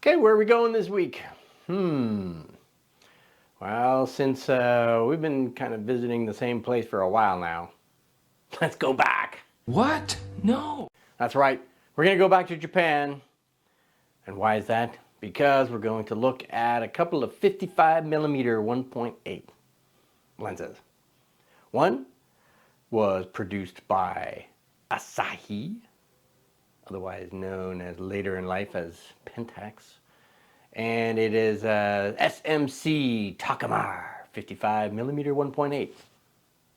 Okay, where are we going this week? Well, since we've been kind of visiting the same place for a while now, let's go back. What? No. That's right. We're going to go back to Japan. And why is that? Because we're going to look at a couple of 55mm 1.8 lenses. One was produced by Asahi, otherwise known as later in life as Pentax. And it is SMC Takumar 55mm 1.8.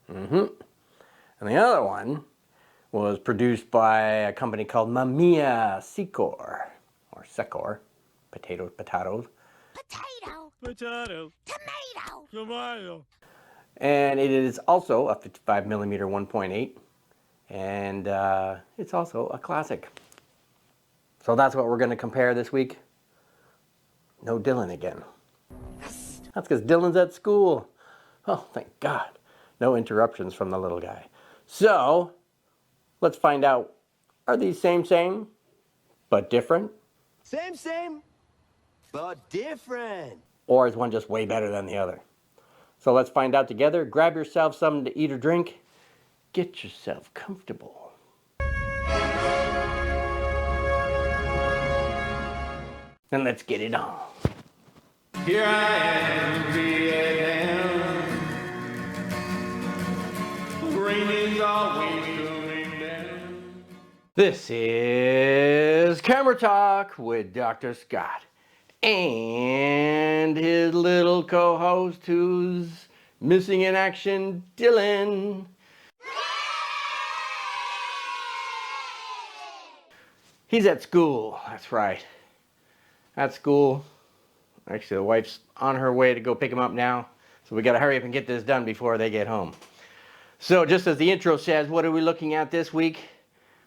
And the other one was produced by a company called Mamiya-Sekor, or Sekor, potatoes. Potato. Potato. Tomato. Tomato. And it is also a 55mm 1.8, and it's also a classic. So that's what we're going to compare this week. No Dylan again. That's because Dylan's at school. Oh, thank God. No interruptions from the little guy. So, let's find out, are these same, but different? Same, but different. Or is one just way better than the other? So let's find out together. Grab yourself something to eat or drink. Get yourself comfortable. And let's get it on. Here I am, Vietnam. Rain is always coming down. This is Camera Talk with Dr. Scott and his little co-host who's missing in action, Dylan. He's at school, that's right. At school. Actually, the wife's on her way to go pick him up now, so we gotta hurry up and get this done before they get home. So just as the intro says, what are we looking at this week?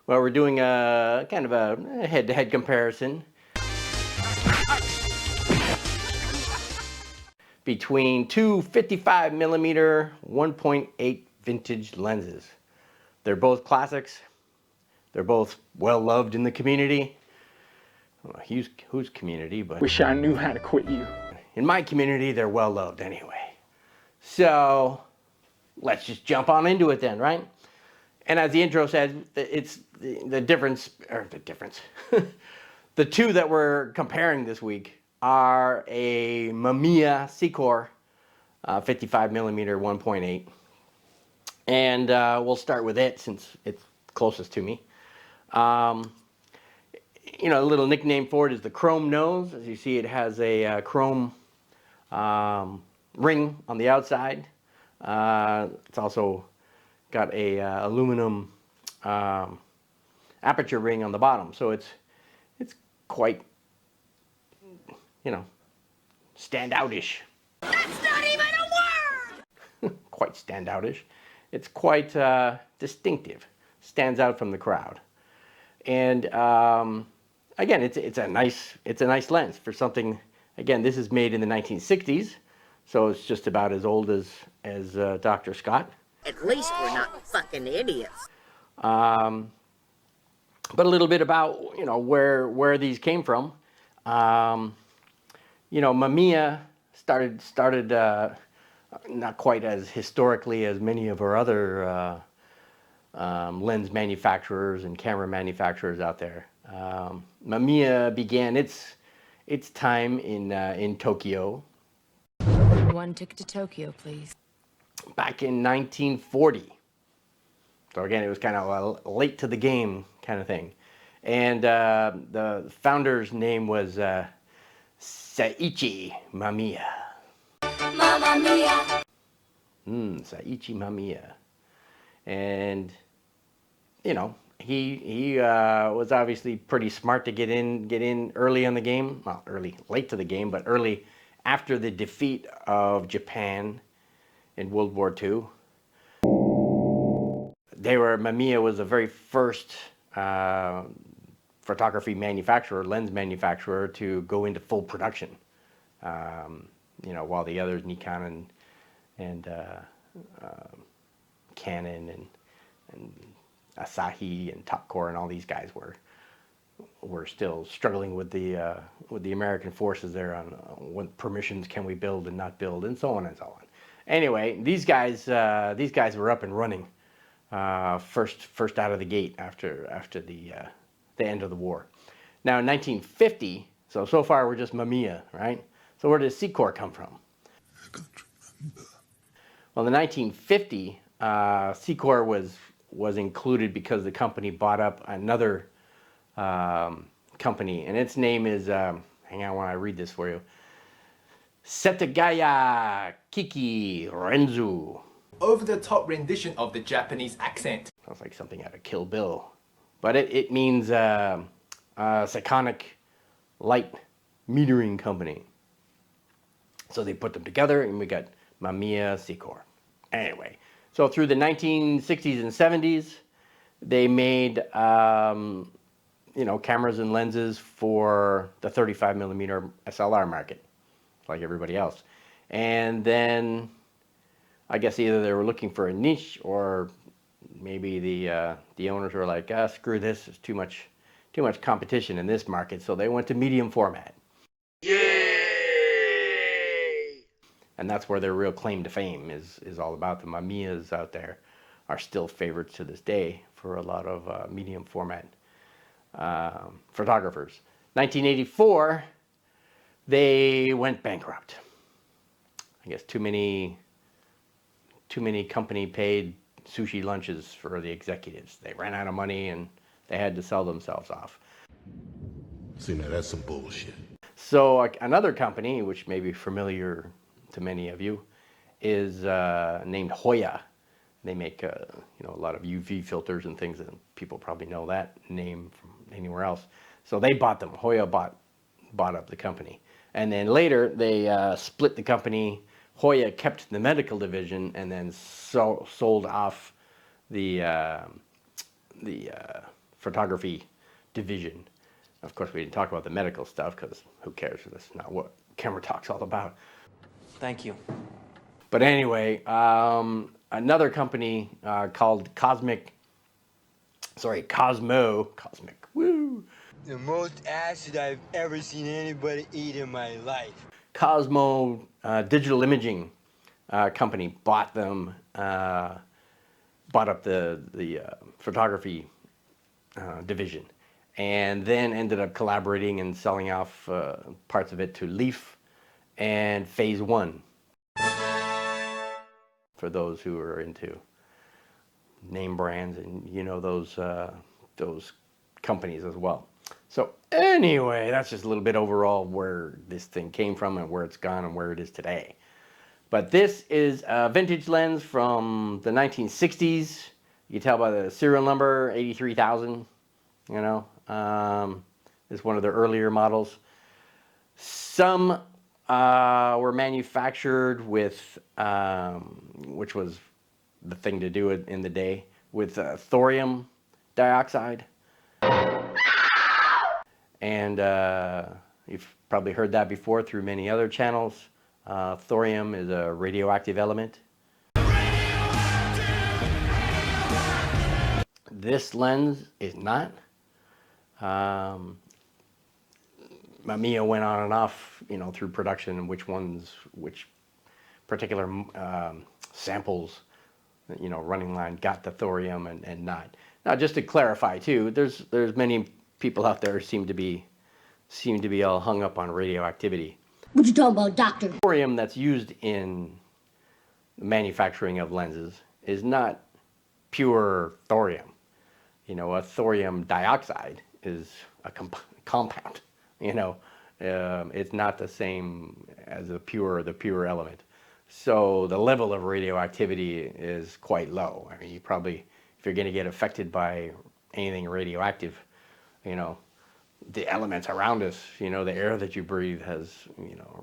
Well, we're doing a kind of a head-to-head comparison between two 55mm 1.8 vintage lenses. They're both classics. They're both well-loved in the community. I don't know whose community, but Wish I knew how to quit you. in my community, they're well-loved anyway. So let's just jump on into it then, right? And as the intro says, it's the difference. The two that we're comparing this week are a Mamiya-Sekor 55mm 1.8. And we'll start with it since it's closest to me. You know, a little nickname for it is the chrome nose. As you see, it has a chrome ring on the outside. It's also got a aluminum aperture ring on the bottom, so it's quite, you know, standoutish. That's not even a word! Quite standoutish. It's quite distinctive. Stands out from the crowd. And again, it's a nice lens for something. Again, this is made in the 1960s, so it's just about as old as Dr. Scott. At least we're not fucking idiots. But a little bit about, you know, where these came from. You know, Mamiya started not quite as historically as many of our other lens manufacturers and camera manufacturers out there. Mamiya began its time in Tokyo. One ticket to Tokyo, please. Back in 1940. So again, it was kind of a late to the game kind of thing. And the founder's name was Saiichi Mamiya. Mamma mia! Saiichi Mamiya. And, you know, he was obviously pretty smart to get in early in the game. Well, late to the game, but early after the defeat of Japan in World War II. Mamiya was the very first photography manufacturer, lens manufacturer, to go into full production. You know, while the others, Nikon and Canon and Asahi and Takumar and all these guys were we're still struggling with the American forces there on what permissions can we build and not build, and so on and so on. Anyway, these guys were up and running first out of the gate after the end of the war. Now in 1950, so far we're just Mamiya, right? So where does Sekor come from? Well, in 1950, Sekor was included because the company bought up another company, and its name is, hang on while I read this for you, Setagaya Kiki Renzu. Over-the-top rendition of the Japanese accent. Sounds like something out of Kill Bill. But it means Sekonic Light Metering Company. So they put them together and we got Mamiya-Sekor. Anyway, so through the 1960s and 70s, they made cameras and lenses for the 35mm SLR market, like everybody else. And then I guess either they were looking for a niche, or maybe the owners were like, screw this, there's too much competition in this market, so they went to medium format. And that's where their real claim to fame is all about. The Mamiyas out there are still favorites to this day for a lot of medium format photographers. 1984, they went bankrupt. I guess too many company paid sushi lunches for the executives. They ran out of money and they had to sell themselves off. See, now that's some bullshit. So another company, which may be familiar to many of you, is named Hoya. They make a lot of UV filters and things, and people probably know that name from anywhere else. So they bought them. Hoya bought up the company, and then later they split the company. Hoya kept the medical division and then sold off the photography division. Of course, we didn't talk about the medical stuff because who cares? That's not what Camera Talk's all about. Thank you. But anyway, another company called Cosmo, woo! The most acid I've ever seen anybody eat in my life. Cosmo Digital Imaging company bought them, bought up the photography division, and then ended up collaborating and selling off parts of it to Leaf and Phase One. For those who are into name brands and those companies as well. So anyway, that's just a little bit overall where this thing came from and where it's gone and where it is today. But this is a vintage lens from the 1960s. You can tell by the serial number, 83,000. It's one of the earlier models. Some were manufactured with, which was the thing to do in the day, with thorium dioxide. And you've probably heard that before through many other channels. Thorium is a radioactive element. This lens is not. Mamiya went on and off, through production, and which particular samples, running line got the thorium and not. Now, just to clarify too, there's many people out there who seem to be all hung up on radioactivity. What you talking about, doctor? Thorium that's used in the manufacturing of lenses is not pure thorium. A thorium dioxide is a compound. It's not the same as the pure element. So the level of radioactivity is quite low. I mean, you probably, if you're going to get affected by anything radioactive, the elements around us, the air that you breathe has,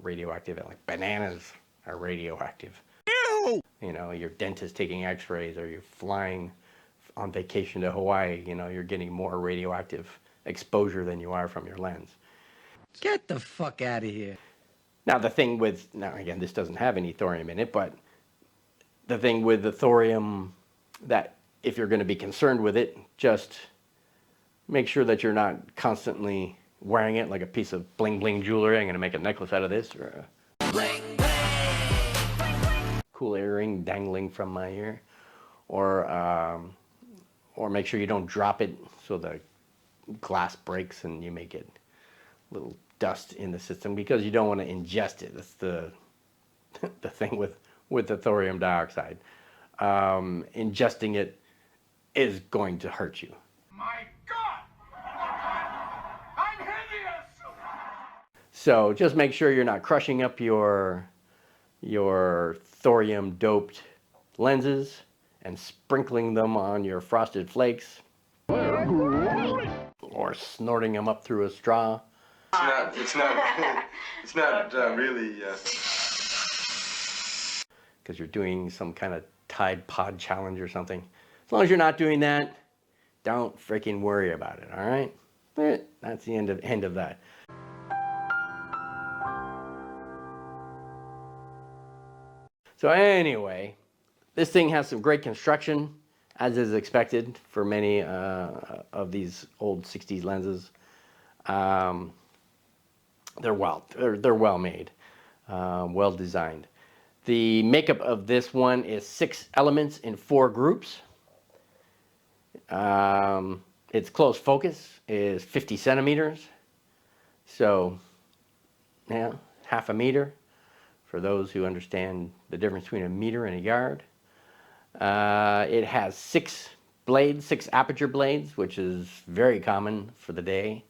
radioactive, like bananas are radioactive. Ew! Your dentist taking x-rays, or you're flying on vacation to Hawaii, you're getting more radioactive exposure than you are from your lens. Get the fuck out of here. Now again, this doesn't have any thorium in it, but the thing with the thorium, that if you're going to be concerned with it, just Make sure that you're not constantly wearing it like a piece of bling bling jewelry. I'm going to make a necklace out of this, or a cool earring dangling from my ear, or make sure you don't drop it so the glass breaks and you may get little dust in the system, because you don't want to ingest it. That's the the thing with the thorium dioxide. Ingesting it is going to hurt you. My God! I'm hideous! So just make sure you're not crushing up your thorium doped lenses and sprinkling them on your frosted flakes, or snorting them up through a straw. It's not really, Because you're doing some kind of Tide Pod challenge or something. As long as you're not doing that, don't freaking worry about it, all right? That's the end of that. So anyway, this thing has some great construction, as is expected for many of these old 60s lenses. They're well made, well designed. The makeup of this one is 6 elements in 4 groups. Its close focus is 50 centimeters. So, yeah, half a meter for those who understand the difference between a meter and a yard. It has 6 blades, 6 aperture blades, which is very common for the day.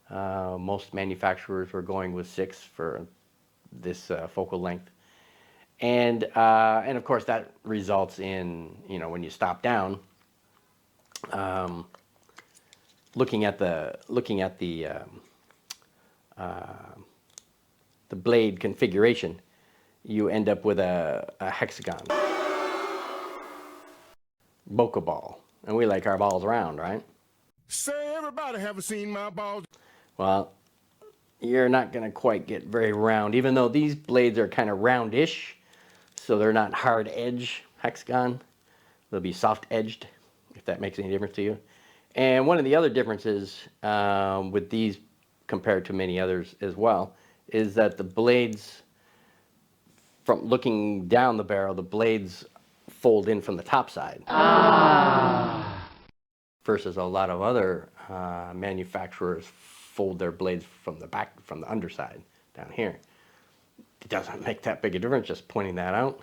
Most manufacturers were going with 6 for this focal length. And of course that results in, you know, when you stop down, looking at the blade configuration, you end up with a hexagon bokeh ball, and we like our balls round, right? Say, everybody haven't seen my balls. Well, you're not going to quite get very round, even though these blades are kind of roundish, so they're not hard edge hexagon. They'll be soft edged, if that makes any difference to you. And one of the other differences with these compared to many others as well is that the blades, from looking down the barrel, the blades fold in from the top side. Versus a lot of other manufacturers fold their blades from the back, from the underside down here. It doesn't make that big a difference, just pointing that out,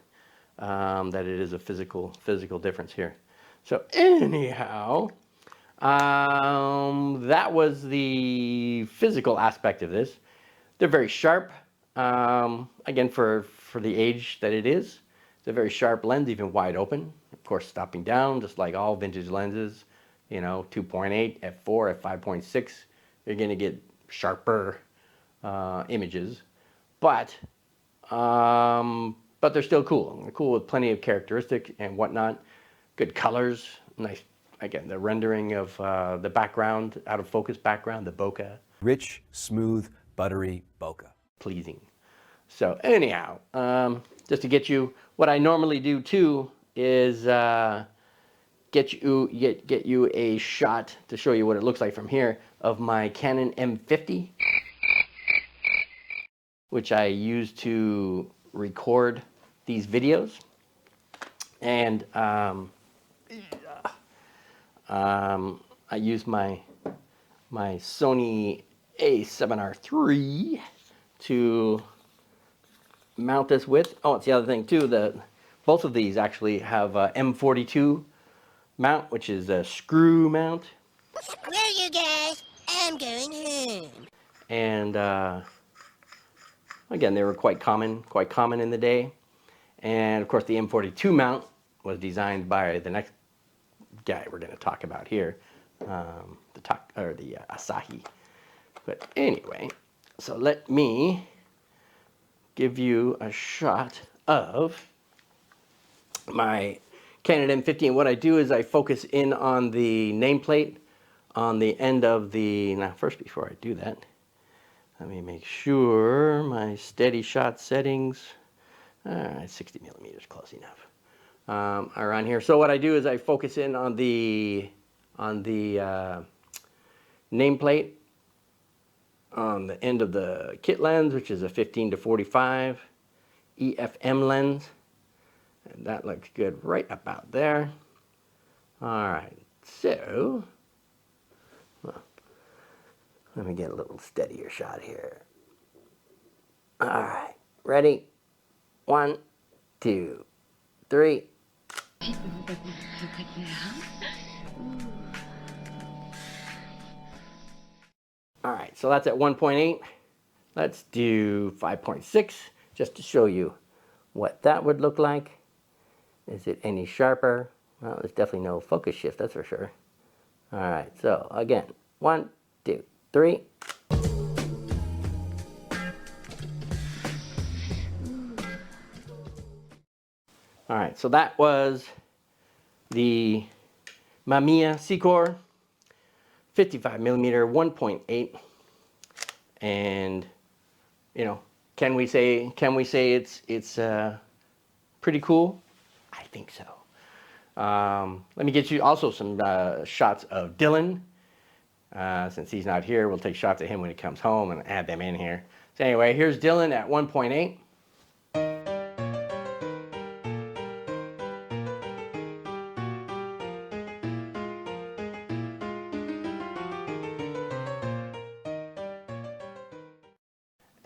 that it is a physical difference here. So anyhow, that was the physical aspect of this. They're very sharp, again, for the age that it is. It's a very sharp lens, even wide open. Of course, stopping down, just like all vintage lenses, you know, 2.8, f4, f5.6, you're going to get sharper images. But they're still cool. They're cool with plenty of characteristic and whatnot. Good colors, nice. Again, the rendering of the background, out of focus background, the bokeh. Rich, smooth, buttery bokeh. Pleasing. So anyhow, just to get you, what I normally do too is get you a shot to show you what it looks like from here of my Canon M50, which I use to record these videos. And I use my Sony A7R III to mount this with. Oh, it's the other thing too, that both of these actually have a M42 mount, which is a screw mount. Well, you guys, I'm going home. And again, they were quite common in the day. And of course, the M42 mount was designed by the next guy we're going to talk about here, the Asahi. But anyway, so let me give you a shot of my Canon M50. And what I do is I focus in on the nameplate on the end of the. Now, first, before I do that, let me make sure my steady shot settings. All right, 60 millimeters, close enough. Are on here. So what I do is I focus in on the nameplate on the end of the kit lens, which is a 15 to 45 EFM lens. And that looks good right about there. All right, so let me get a little steadier shot here. All right, ready? 1, 2, 3. All right, so that's at 1.8. Let's do 5.6 just to show you what that would look like. Is it any sharper? Well, there's definitely no focus shift, that's for sure. All right, so again, 1, 2, 3. All right, so that was the Mamiya-Sekor 55mm 1.8, and you know, can we say it's pretty cool? I think so. Let me get you also some shots of Dylan. Since he's not here, we'll take shots of him when he comes home and add them in here. So anyway, here's Dylan at 1.8.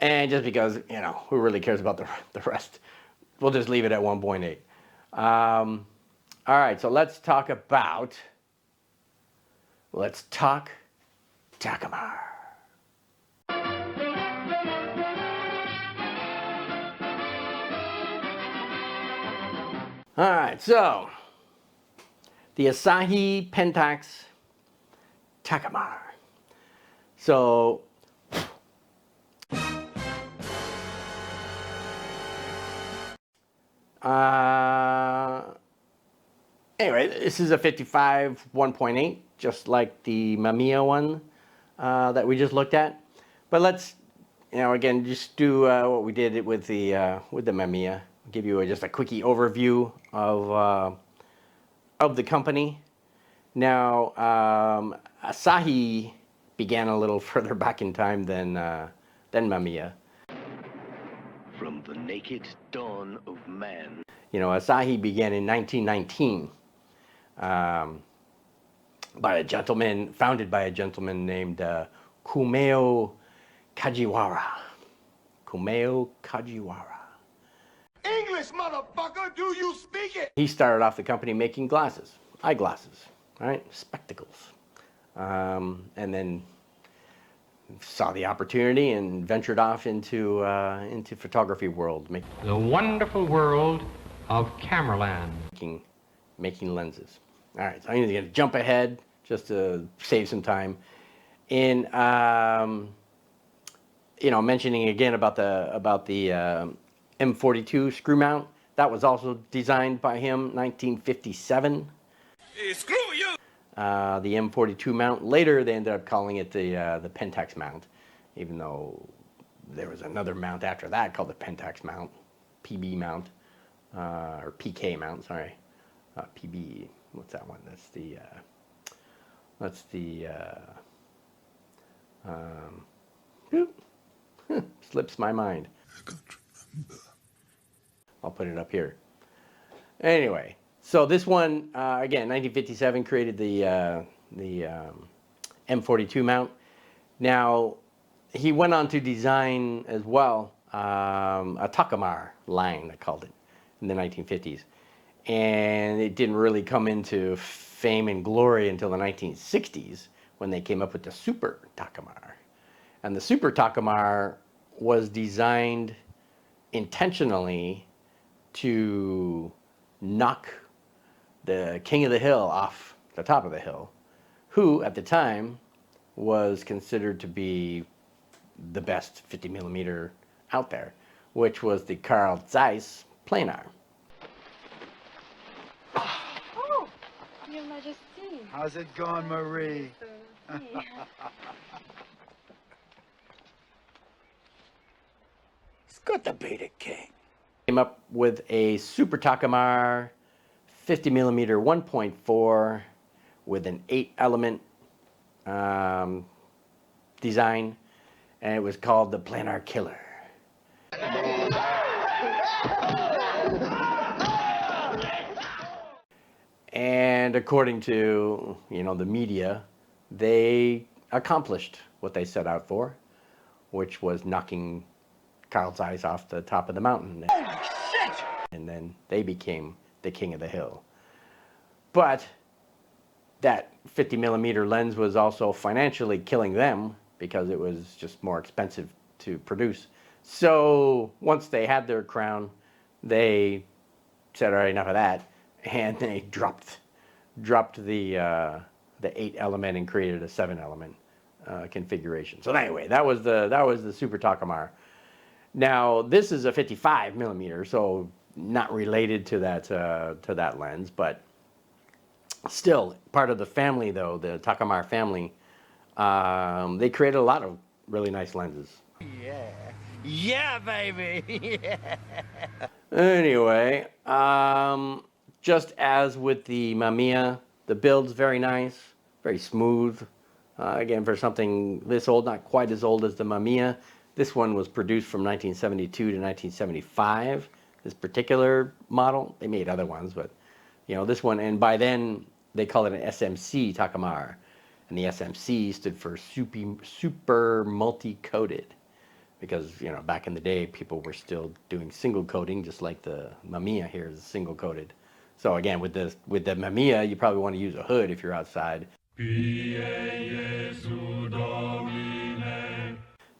And just because, you know, who really cares about the rest, we'll just leave it at 1.8. All right, so let's talk Takumar. All right, so the Asahi Pentax Takumar. So anyway, this is a 55 1.8, just like the Mamiya one that we just looked at. But let's, you know, again, just do what we did with the Mamiya. Give you just a quickie overview of the company. Now, Asahi began a little further back in time than Mamiya. From the naked dawn of man. You know, Asahi began in 1919 founded by a gentleman named Kumeo Kajiwara. Kumeo Kajiwara. English, motherfucker, do you speak it? He started off the company making glasses, eyeglasses, right, spectacles, and then saw the opportunity and ventured off into photography world, the wonderful world of Camerland, making lenses. All right, so I'm going to jump ahead just to save some time. In you know, mentioning again about the M42 screw mount, that was also designed by him, 1957. Hey, screw you! The M42 mount. Later, they ended up calling it the Pentax mount, even though there was another mount after that called the Pentax mount, PB mount, or PK mount. Sorry, PB. What's that one? That's the slips my mind. I'll put it up here. Anyway, so this one again, 1957, created the M42 mount. Now he went on to design as well a Takumar line, they called it, in the 1950s, and it didn't really come into fame and glory until the 1960s when they came up with the Super Takumar. And the Super Takumar was designed intentionally to knock the king of the hill off the top of the hill, who at the time was considered to be the best 50mm out there, which was the Carl Zeiss planar. Oh, Your Majesty. How's it going, Marie? It's got to be the king. Came up with a Super Takumar 50mm 1.4 with an 8-element design, and it was called the Planar Killer. And according to, the media, they accomplished what they set out for, which was knocking Carl Zeiss off the top of the mountain. Holy shit! And then they became the king of the hill. But that 50 millimeter lens was also financially killing them because it was just more expensive to produce. So once they had their crown, they said, all right, enough of that, and they dropped the 8-element and created a 7-element configuration. So anyway, that was the Super Takumar. Now this is a 55 millimeter, so not related to that lens, but still part of the family though, the Takumar family. They created a lot of really nice lenses. Yeah, baby! Yeah. Anyway, just as with the Mamiya, the build's very nice, very smooth. Again, for something this old, not quite as old as the Mamiya. This one was produced from 1972 to 1975. This particular model, they made other ones, but this one, and by then they call it an SMC Takumar, and the SMC stood for super multi-coated, because back in the day people were still doing single coating, just like the Mamiya here is single coated. So again, with the Mamiya, you probably want to use a hood if you're outside,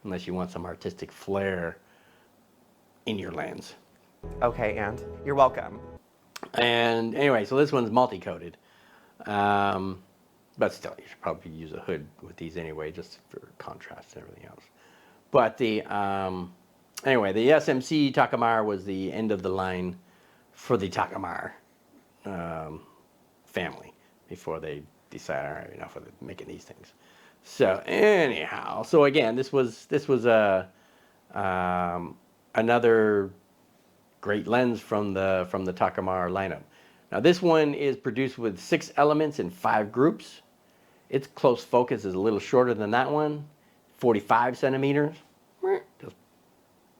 unless you want some artistic flair in your lens. Okay, and you're welcome. And anyway, so this one's multi-coated, but still, you should probably use a hood with these anyway, just for contrast and everything else. But anyway, the SMC Takumar was the end of the line for the Takumar family before they decided, all right, enough of making these things. So anyhow, so again, this was another great lens from the Takumar lineup. Now this one is produced with 6 elements in 5 groups. Its close focus is a little shorter than that one, 45 centimeters. Just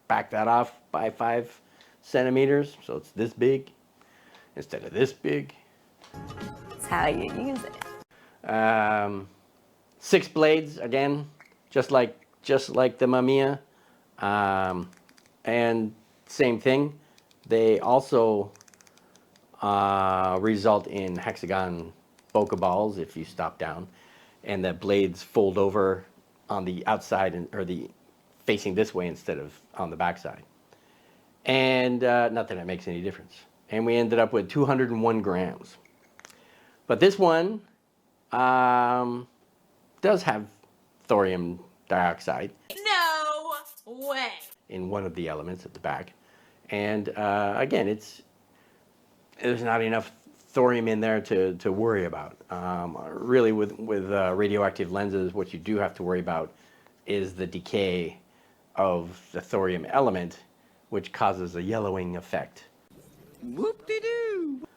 back that off by 5 centimeters, so it's this big instead of this big. That's how you use it. 6 blades again, just like the Mamiya, and same thing. They also result in hexagon bokeh balls if you stop down, and the blades fold over on the outside or the facing this way instead of on the back side. And not that it makes any difference. And we ended up with 201 grams. But this one does have thorium dioxide. No way. In one of the elements at the back. And again, there's not enough thorium in there to worry about. Really, with radioactive lenses, what you do have to worry about is the decay of the thorium element, which causes a yellowing effect. Whoop-de-doo!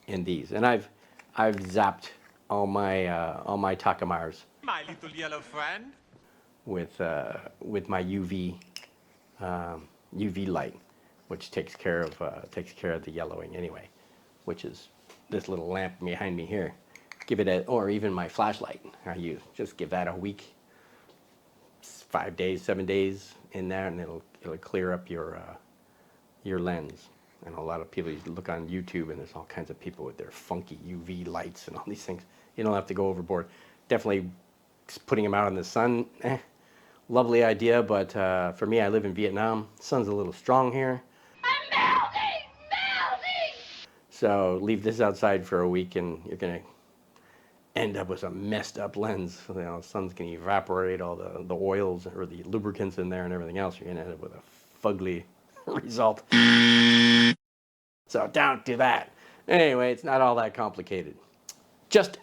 In these, and I've zapped all my Takumars. My little yellow friend. With my UV light, which takes care of the yellowing anyway, which is this little lamp behind me here. Give it or even my flashlight I use. Just give that a week, 5 days, 7 days in there, and it'll clear up your lens. And a lot of people, you look on YouTube, and there's all kinds of people with their funky UV lights and all these things. You don't have to go overboard. Definitely putting them out in the sun, lovely idea, but for me, I live in Vietnam. The sun's a little strong here. I'm melting! So leave this outside for a week, and you're gonna end up with a messed up lens. The sun's gonna evaporate all the oils or the lubricants in there and everything else. You're gonna end up with a fugly result. So don't do that. Anyway, it's not all that complicated.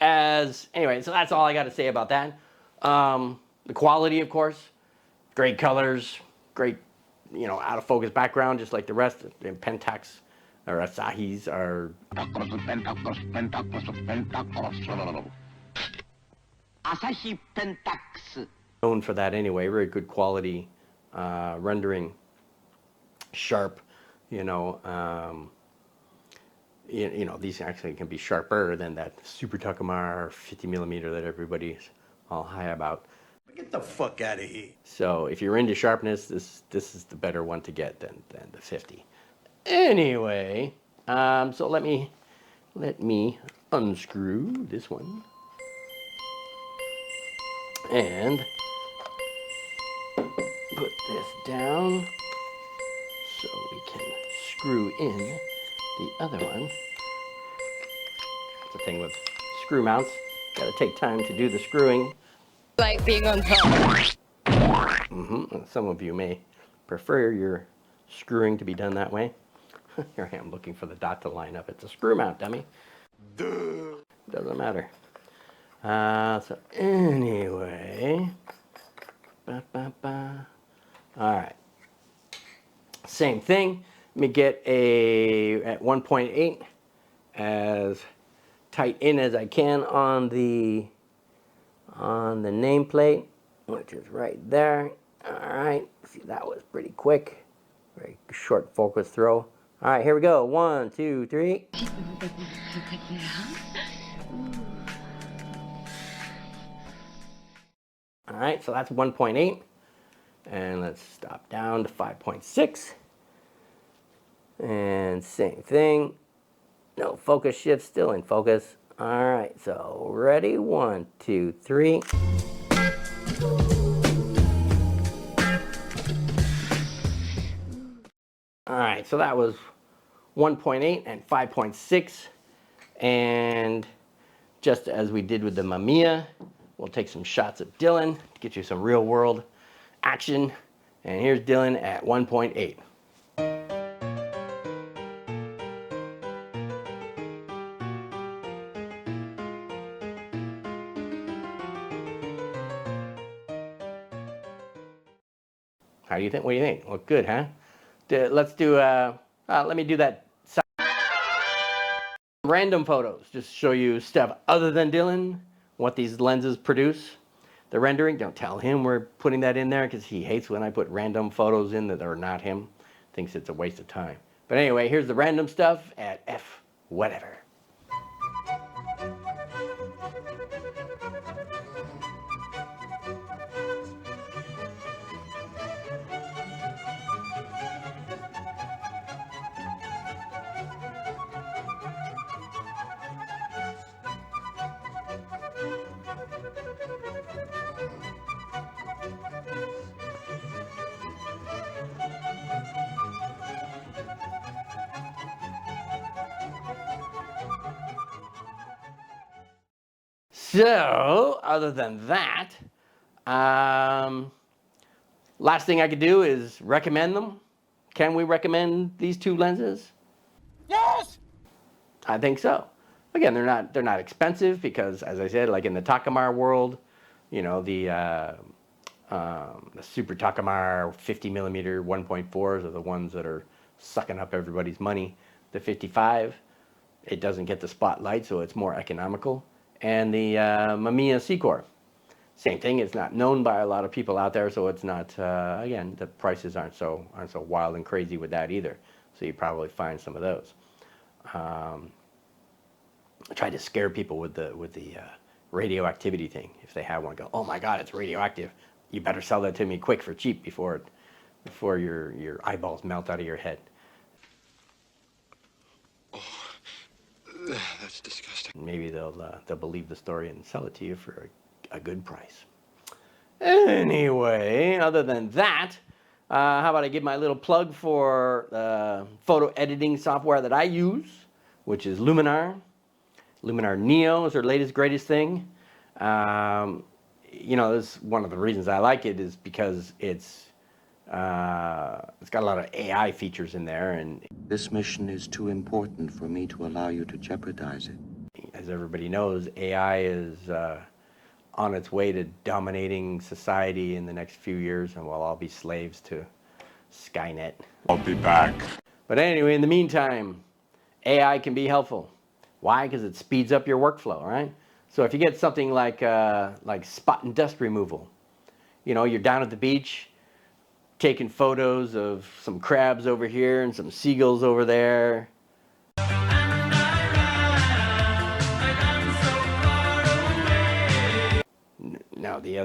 Anyway, so that's all I got to say about that. The quality, of course, great colors, great, out of focus background, just like the rest. The Pentax or Asahis are Asahi Pentax. Known for that anyway. Very good quality rendering, sharp. You know, these actually can be sharper than that Super Takumar 50 millimeter that everybody's all high about. Get the fuck out of here. So if you're into sharpness, this is the better one to get than the 50. Anyway, so let me unscrew this one and put this down so we can screw in the other one. That's the thing with screw mounts. Got to take time to do the screwing. Like being on top. Some of you may prefer your screwing to be done that way. Here I am looking for the dot to line up. It's a screw mount, dummy. Duh. Doesn't matter. So anyway, all right. Same thing. Let me get at 1.8 as tight in as I can on the nameplate, which is right there. All right. See, that was pretty quick. Very short focus throw. All right, here we go. 1, 2, 3. All right, so that's 1.8. And let's stop down to 5.6. And same thing. No focus shift, still in focus. All right, so ready? 1, 2, 3. All right, so that was 1.8 and 5.6. And just as we did with the Mamiya, we'll take some shots of Dylan to get you some real world action. And here's Dylan at 1.8. How do you think? What do you think? Look good, huh? Let's do, let me do that. Random photos, just show you stuff other than Dylan, what these lenses produce. The rendering, don't tell him we're putting that in there because he hates when I put random photos in that are not him. Thinks it's a waste of time. But anyway, here's the random stuff at F whatever. So, other than that, last thing I could do is recommend them. Can we recommend these two lenses? Yes! I think so. Again, they're not expensive because, as I said, like in the Takumar world, you know, the Super Takumar 50 millimeter 1.4s are the ones that are sucking up everybody's money. The 55, it doesn't get the spotlight, so it's more economical. And the Mamiya-Sekor, same thing. It's not known by a lot of people out there, so it's not. Again, the prices aren't so wild and crazy with that either. So you probably find some of those. I tried to scare people with the radioactivity thing. If they have one, go, oh my God, it's radioactive. You better sell that to me quick for cheap before your eyeballs melt out of your head. That's disgusting. Maybe they'll believe the story and sell it to you for a good price. Anyway, other than that, how about I give my little plug for photo editing software that I use, which is Luminar. Luminar Neo is their latest, greatest thing. You know, this one of the reasons I like it is because it's got a lot of AI features in there, and this mission is too important for me to allow you to jeopardize it. As everybody knows, AI is on its way to dominating society in the next few years, and we'll all be slaves to Skynet. I'll be back. But anyway, in the meantime, AI can be helpful. Why? Because it speeds up your workflow, right? So if you get something like spot and dust removal, you know, you're down at the beach taking photos of some crabs over here and some seagulls over there. No, the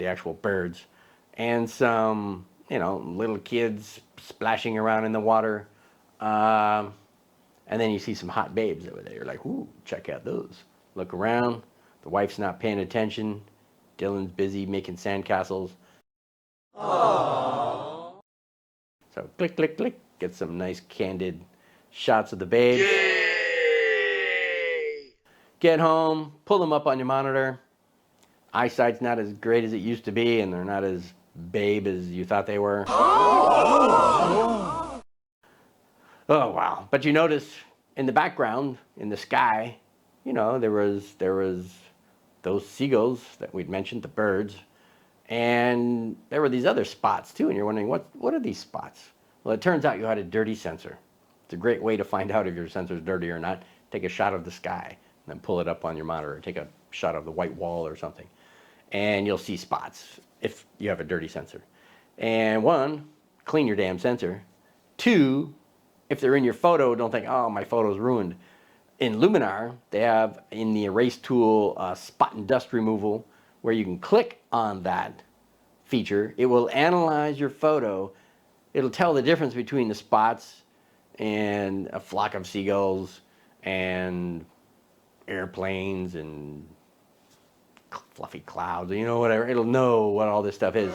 actual birds, and some, you know, little kids splashing around in the water, and then you see some hot babes over there. You're like, ooh, check out those. Look around. The wife's not paying attention. Dylan's busy making sandcastles. Aww. So click, click, click. Get some nice candid shots of the babes. Yay! Get home, pull them up on your monitor. Eyesight's not as great as it used to be, and they're not as babe as you thought they were. Oh, wow. But you notice in the background, in the sky, you know, there was those seagulls that we'd mentioned, the birds, and there were these other spots too, and you're wondering, what are these spots? Well, it turns out you had a dirty sensor. It's a great way to find out if your sensor's dirty or not. Take a shot of the sky, and then pull it up on your monitor. Take a shot of the white wall or something, and you'll see spots if you have a dirty sensor. And one, clean your damn sensor. Two, if they're in your photo, don't think, oh, my photo's ruined. In Luminar, they have in the erase tool spot and dust removal, where you can click on that feature. It will analyze your photo. It'll tell the difference between the spots and a flock of seagulls and airplanes and fluffy clouds, you know, whatever. It'll know what all this stuff is.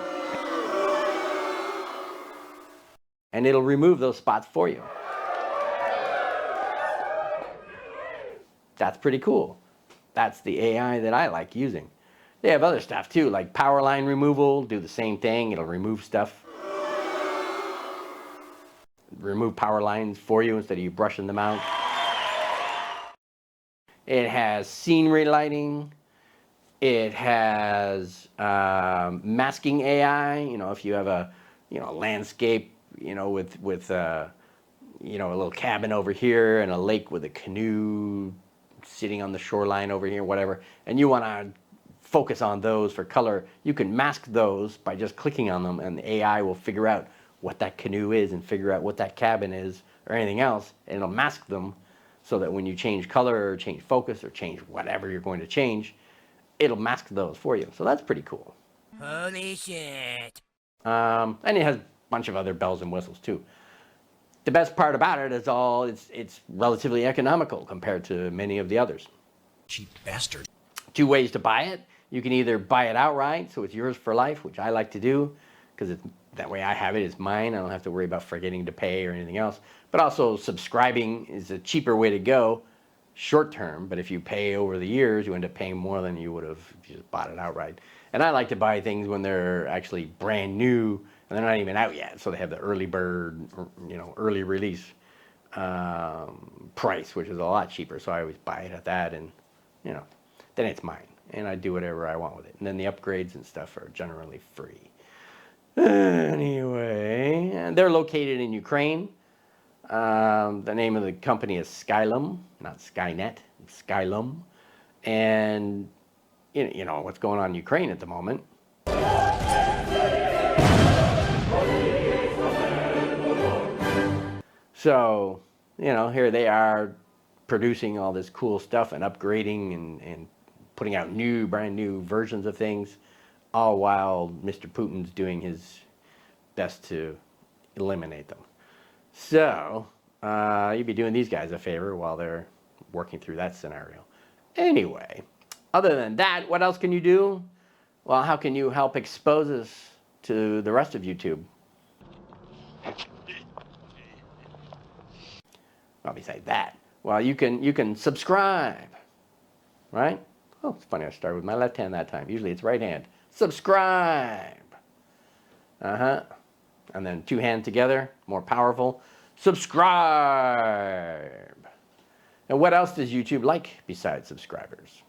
And it'll remove those spots for you. That's pretty cool. That's the AI that I like using. They have other stuff too, like power line removal, do the same thing. It'll remove stuff. Remove power lines for you instead of you brushing them out. It has scenery lighting. It has masking AI. You know, if you have a, you know, landscape, you know, with you know, a little cabin over here and a lake with a canoe sitting on the shoreline over here, whatever, and you want to focus on those for color, you can mask those by just clicking on them, and the AI will figure out what that canoe is and figure out what that cabin is or anything else, and it'll mask them so that when you change color or change focus or change whatever you're going to change, it'll mask those for you. So that's pretty cool. Holy shit. And it has a bunch of other bells and whistles too. The best part about it is it's relatively economical compared to many of the others. Cheap bastard. Two ways to buy it. You can either buy it outright, so it's yours for life, which I like to do, because that way I have it, it's mine. I don't have to worry about forgetting to pay or anything else. But also subscribing is a cheaper way to go, short term, but if you pay over the years, you end up paying more than you would have if you just bought it outright. And I like to buy things when they're actually brand new, and they're not even out yet, so they have the early bird, you know, early release price, which is a lot cheaper. So I always buy it at that, and you know, then it's mine, and I do whatever I want with it. And then the upgrades and stuff are generally free. Anyway, and they're located in Ukraine. The name of the company is Skylum, not Skynet, Skylum, and you know what's going on in Ukraine at the moment. So, you know, here they are producing all this cool stuff and upgrading and putting out brand new versions of things, all while Mr. Putin's doing his best to eliminate them. So, you'd be doing these guys a favor while they're working through that scenario. Anyway, other than that, what else can you do? Well, how can you help expose us to the rest of YouTube? Well, besides that, well, you can subscribe, right? Oh, it's funny, I started with my left hand that time. Usually it's right hand. Subscribe. And then two hands together, more powerful. Subscribe. And what else does YouTube like besides subscribers?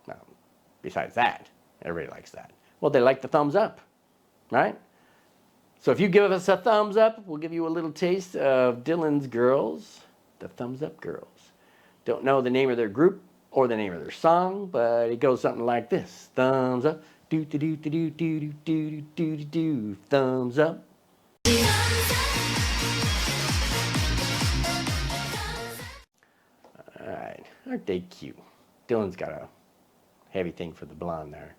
Well, besides that, everybody likes that. Well, they like the thumbs up, right? So if you give us a thumbs up, we'll give you a little taste of Dylan's Girls, the Thumbs Up Girls. Don't know the name of their group or the name of their song, but it goes something like this. Thumbs up, do do do do do do do do do do, thumbs up. Alright, aren't they cute? Dylan's got a heavy thing for the blonde there.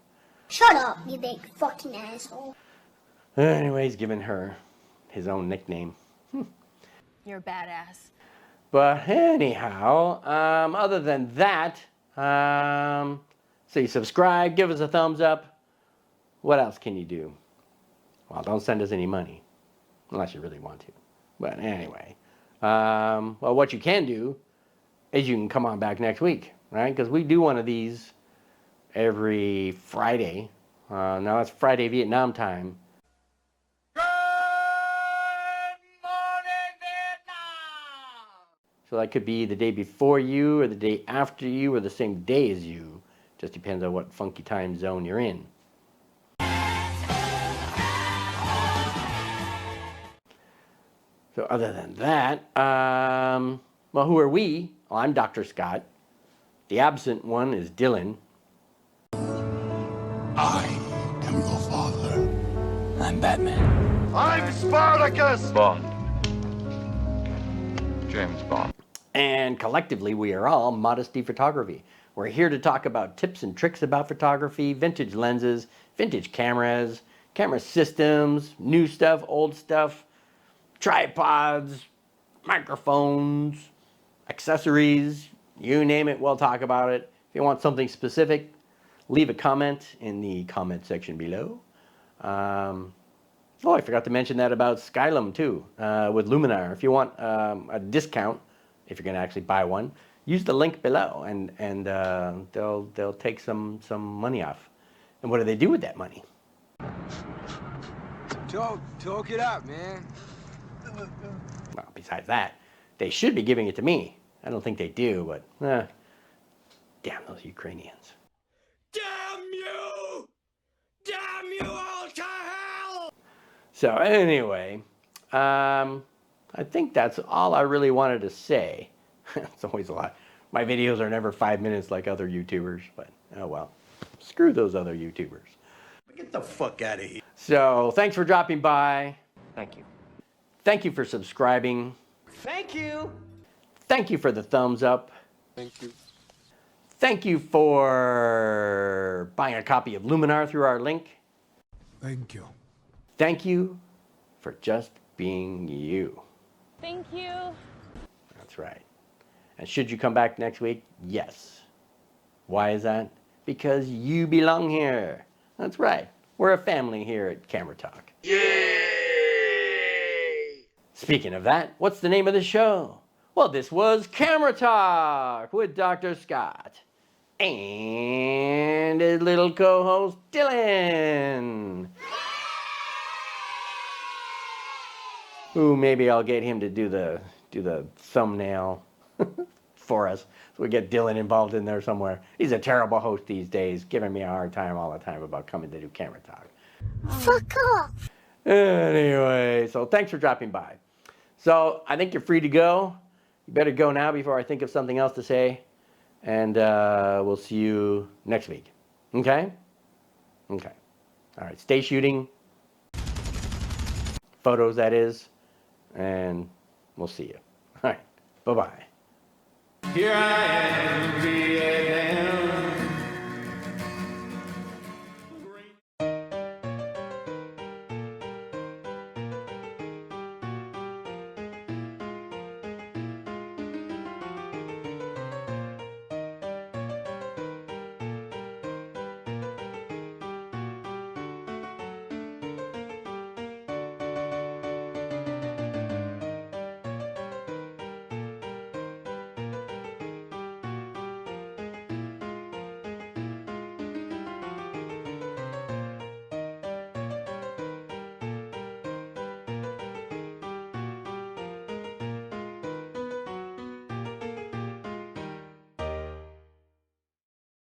Shut up, you big fucking asshole. Anyway, he's giving her his own nickname. You're a badass. But anyhow, other than that, so you subscribe, give us a thumbs up. What else can you do? Well, don't send us any money, unless you really want to. But anyway, well, what you can do is you can come on back next week, right? Because we do one of these every Friday. Now it's Friday Vietnam time. So that could be the day before you, or the day after you, or the same day as you. Just depends on what funky time zone you're in. So other than that, well, who are we? Well, I'm Dr. Scott. The absent one is Dylan. I am your father. I'm Batman. I'm Spartacus! Bond. James Bond. And collectively, we are all Modesty Photography. We're here to talk about tips and tricks about photography, vintage lenses, vintage cameras, camera systems, new stuff, old stuff, tripods, microphones, accessories, you name it, we'll talk about it. If you want something specific, leave a comment in the comment section below. Oh, I forgot to mention that about Skylum too, with Luminar. If you want a discount, if you're going to actually buy one, use the link below, and they'll take some money off. And what do they do with that money? Talk it out, man. Well, besides that, they should be giving it to me. I don't think they do, but damn those Ukrainians. Damn you! Damn you all to hell! So anyway, I think that's all I really wanted to say. It's always a lot. My videos are never 5 minutes like other YouTubers, but oh well. Screw those other YouTubers. Get the fuck out of here. So thanks for dropping by. Thank you. Thank you for subscribing. Thank you. Thank you for the thumbs up. Thank you. Thank you for buying a copy of Luminar through our link. Thank you. Thank you for just being you. Thank you. That's right. And should you come back next week? Yes. Why is that? Because you belong here. That's right. We're a family here at Camera Talk. Yay! Speaking of that, what's the name of the show? Well, this was Camera Talk with Dr. Scott and his little co-host Dylan. Ooh, maybe I'll get him to do the thumbnail for us, so we get Dylan involved in there somewhere. He's a terrible host these days, giving me a hard time all the time about coming to do Camera Talk. Fuck off. Anyway, so thanks for dropping by. So I think you're free to go. You better go now before I think of something else to say. And we'll see you next week. Okay? Okay. All right. Stay shooting. Photos, that is. And we'll see you. All right. Bye-bye. Here I am, Vietnam.